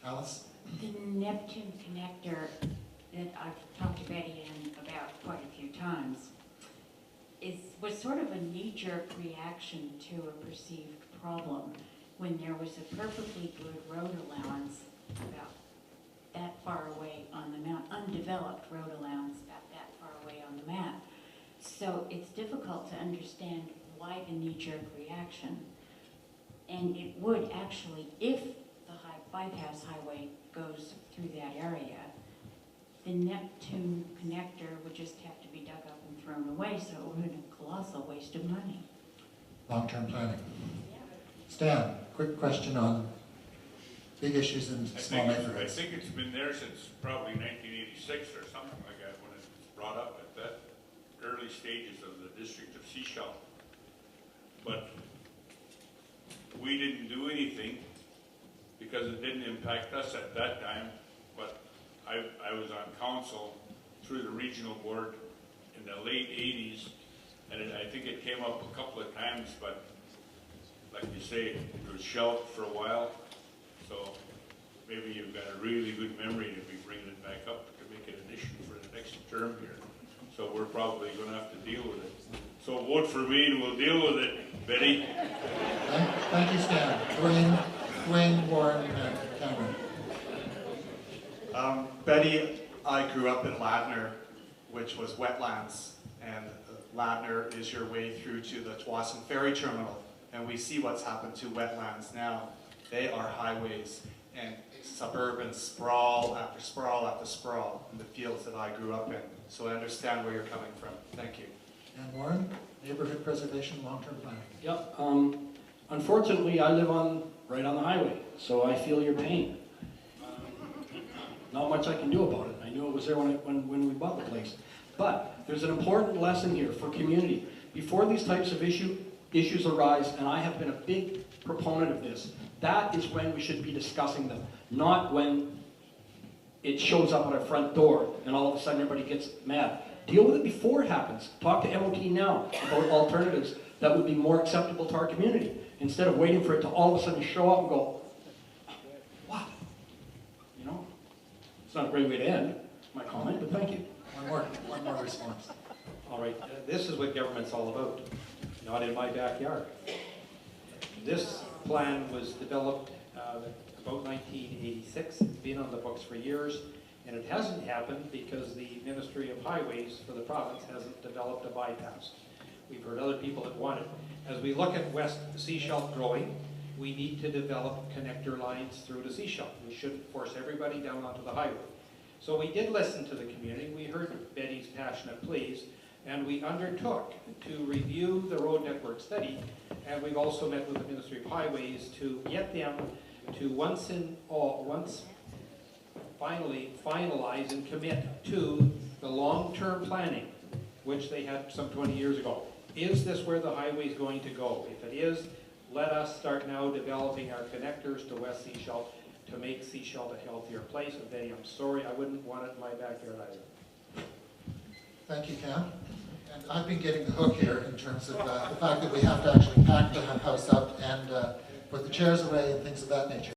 Alice? The Neptune connector that I've talked to Betty Ann about quite a few times was sort of a knee-jerk reaction to a perceived problem when there was a perfectly good road allowance about that far away on the map, undeveloped road allowance about that far away on the map. So it's difficult to understand why the knee-jerk reaction. And it would actually, if the bypass highway goes through that area, the Neptune connector would just have to be dug up and thrown away, so it would have been a colossal waste of money. Long-term planning. Stan, quick question on big issues in small neighborhoods. I think it's been there since probably 1986 or something like that, when it was brought up at that early stages of the district of Sechelt. But we didn't do anything because it didn't impact us at that time. But I was on council through the regional board in the late 80s, and I think it came up a couple of times, but like you say, it was shelved for a while. So maybe you've got a really good memory to be bringing it back up to make it an issue for the next term here. So we're probably going to have to deal with it. So vote for me and we'll deal with it, Betty. Thank you, Stan. Dwayne, Warren, and Cameron. Betty, I grew up in Ladner, which was wetlands, and Ladner is your way through to the Tsawwassen Ferry Terminal, and we see what's happened to wetlands now. They are highways and suburban sprawl after sprawl after sprawl in the fields that I grew up in. So I understand where you're coming from. Thank you. And Warren, neighborhood preservation, long-term planning. Yep. Unfortunately, I live right on the highway, so I feel your pain. Not much I can do about it. I knew it was there when we bought the place. But there's an important lesson here for community. Before these types of issues arise, and I have been a big proponent of this, that is when we should be discussing them, not when it shows up at our front door and all of a sudden everybody gets mad. Deal with it before it happens. Talk to MOT now about alternatives that would be more acceptable to our community, instead of waiting for it to all of a sudden show up and go, what? You know? It's not a great way to end my comment, but thank you. One more response. All right, this is what government's all about, not in my backyard. This plan was developed about 1986, it's been on the books for years, and it hasn't happened because the Ministry of Highways for the province hasn't developed a bypass. We've heard other people that want it. As we look at West Sechelt growing, we need to develop connector lines through to Sechelt. We shouldn't force everybody down onto the highway. So we did listen to the community. We heard Betty's passionate pleas, and we undertook to review the road network study, and we've also met with the Ministry of Highways to get them to once finally finalize and commit to the long-term planning, which they had some 20 years ago. Is this where the highway is going to go? If it is, let us start now developing our connectors to West Sechelt to make Sechelt a healthier place. And Betty, I'm sorry, I wouldn't want it in my backyard either. Thank you, Cam. And I've been getting the hook here in terms of the fact that we have to actually pack the house up and put the chairs away and things of that nature.